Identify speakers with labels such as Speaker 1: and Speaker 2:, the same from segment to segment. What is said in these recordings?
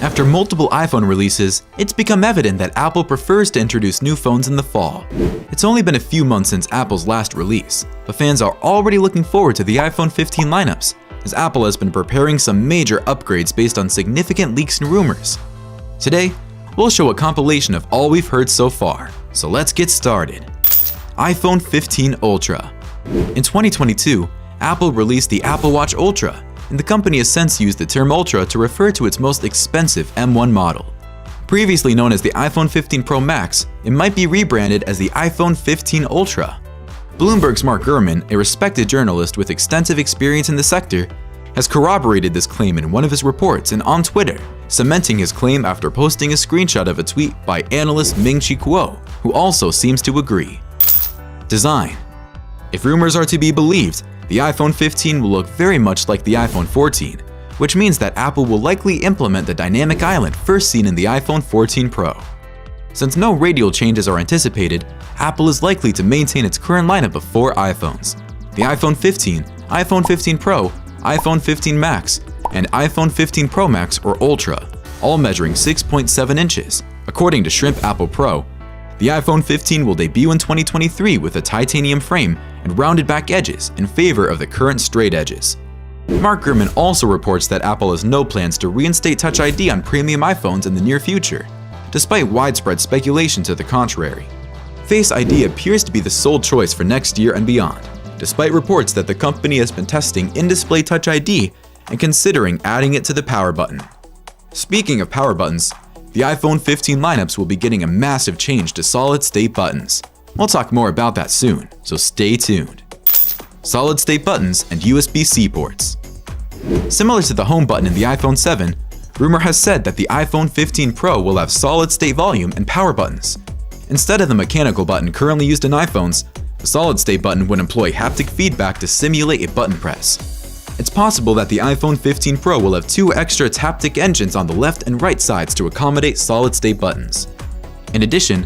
Speaker 1: After multiple iPhone releases, it's become evident that Apple prefers to introduce new phones in the fall. It's only been a few months since Apple's last release, but fans are already looking forward to the iPhone 15 lineups, as Apple has been preparing some major upgrades based on significant leaks and rumors. Today, we'll show a compilation of all we've heard so far, so let's get started. iPhone 15 Ultra. In 2022, Apple released the Apple Watch Ultra, and the company has since used the term Ultra to refer to its most expensive M1 model. Previously known as the iPhone 15 Pro Max, it might be rebranded as the iPhone 15 Ultra. Bloomberg's Mark Gurman, a respected journalist with extensive experience in the sector, has corroborated this claim in one of his reports and on Twitter, cementing his claim after posting a screenshot of a tweet by analyst Ming-Chi Kuo, who also seems to agree. Design. If rumors are to be believed, the iPhone 15 will look very much like the iPhone 14, which means that Apple will likely implement the dynamic island first seen in the iPhone 14 Pro. Since no radial changes are anticipated, Apple is likely to maintain its current lineup of 4 iPhones: the iPhone 15, iPhone 15 Pro, iPhone 15 Max, and iPhone 15 Pro Max or Ultra, all measuring 6.7 inches. According to Shrimp Apple Pro, the iPhone 15 will debut in 2023 with a titanium frame and rounded back edges in favor of the current straight edges. Mark Gurman also reports that Apple has no plans to reinstate Touch ID on premium iPhones in the near future, despite widespread speculation to the contrary. Face ID appears to be the sole choice for next year and beyond, despite reports that the company has been testing in-display Touch ID and considering adding it to the power button. Speaking of power buttons, the iPhone 15 lineups will be getting a massive change to solid-state buttons. We'll talk more about that soon, so stay tuned. Solid-state buttons and USB-C ports. Similar to the home button in the iPhone 7, rumor has said that the iPhone 15 Pro will have solid-state volume and power buttons. Instead of the mechanical button currently used in iPhones, the solid-state button would employ haptic feedback to simulate a button press. It's possible that the iPhone 15 Pro will have 2 extra haptic engines on the left and right sides to accommodate solid-state buttons. In addition,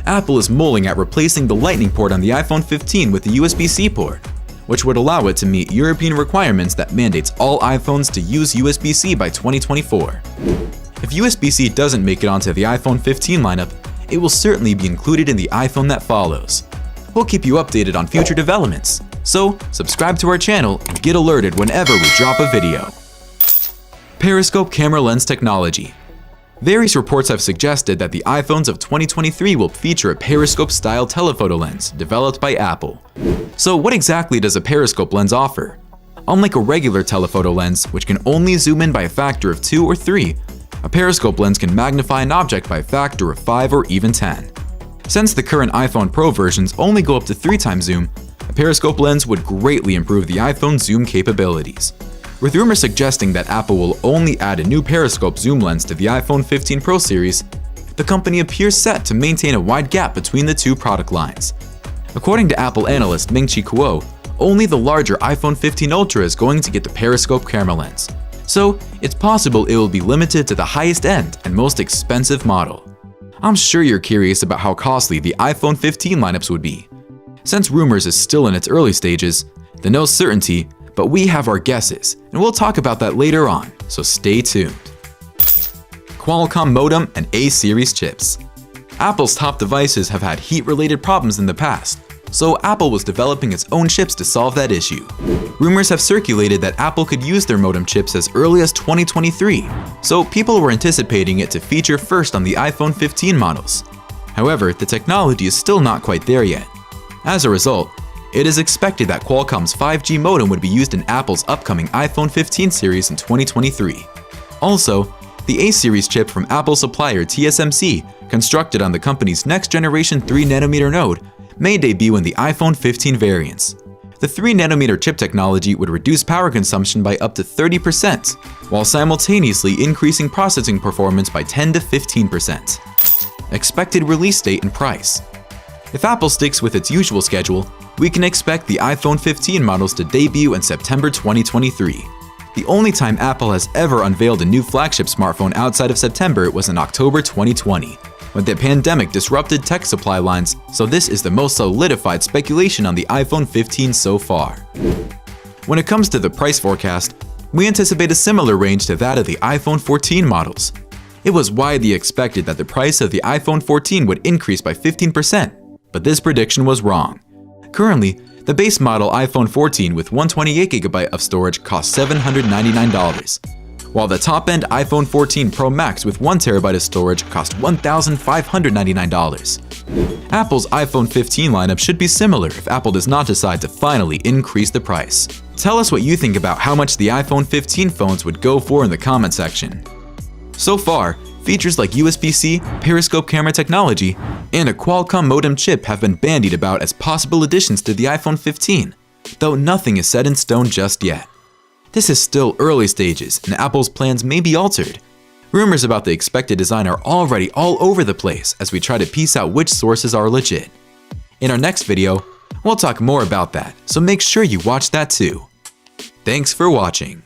Speaker 1: Apple is mulling at replacing the Lightning port on the iPhone 15 with the USB-C port, which would allow it to meet European requirements that mandates all iPhones to use USB-C by 2024. If USB-C doesn't make it onto the iPhone 15 lineup, it will certainly be included in the iPhone that follows. We'll keep you updated on future developments, so subscribe to our channel and get alerted whenever we drop a video. Periscope camera lens technology. Various reports have suggested that the iPhones of 2023 will feature a periscope-style telephoto lens developed by Apple. So what exactly does a periscope lens offer? Unlike a regular telephoto lens, which can only zoom in by a factor of 2 or 3, a periscope lens can magnify an object by a factor of 5 or even 10. Since the current iPhone Pro versions only go up to 3 times zoom, a periscope lens would greatly improve the iPhone's zoom capabilities. With rumors suggesting that Apple will only add a new periscope zoom lens to the iPhone 15 Pro series, the company appears set to maintain a wide gap between the 2 product lines. According to Apple analyst Ming-Chi Kuo, only the larger iPhone 15 Ultra is going to get the periscope camera lens, so it's possible it will be limited to the highest end and most expensive model. I'm sure you're curious about how costly the iPhone 15 lineups would be. Since rumors is still in its early stages, there's no certainty, but we have our guesses, and we'll talk about that later on, so stay tuned. Qualcomm modem and A-series chips. Apple's top devices have had heat-related problems in the past, so Apple was developing its own chips to solve that issue. Rumors have circulated that Apple could use their modem chips as early as 2023, so people were anticipating it to feature first on the iPhone 15 models. However, the technology is still not quite there yet. As a result, it is expected that Qualcomm's 5G modem would be used in Apple's upcoming iPhone 15 series in 2023. Also, the A-series chip from Apple supplier TSMC, constructed on the company's next-generation 3nm node, may debut in the iPhone 15 variants. The 3nm chip technology would reduce power consumption by up to 30%, while simultaneously increasing processing performance by 10 to 15%. Expected release date and price. If Apple sticks with its usual schedule, we can expect the iPhone 15 models to debut in September 2023. The only time Apple has ever unveiled a new flagship smartphone outside of September was in October 2020, when the pandemic disrupted tech supply lines, so this is the most solidified speculation on the iPhone 15 so far. When it comes to the price forecast, we anticipate a similar range to that of the iPhone 14 models. It was widely expected that the price of the iPhone 14 would increase by 15%, but this prediction was wrong. Currently, the base model iPhone 14 with 128GB of storage costs $799, while the top-end iPhone 14 Pro Max with 1TB of storage costs $1,599. Apple's iPhone 15 lineup should be similar if Apple does not decide to finally increase the price. Tell us what you think about how much the iPhone 15 phones would go for in the comment section. So far, features like USB-C, periscope camera technology, and a Qualcomm modem chip have been bandied about as possible additions to the iPhone 15, though nothing is set in stone just yet. This is still early stages, and Apple's plans may be altered. Rumors about the expected design are already all over the place as we try to piece out which sources are legit. In our next video, we'll talk more about that, so make sure you watch that too. Thanks for watching.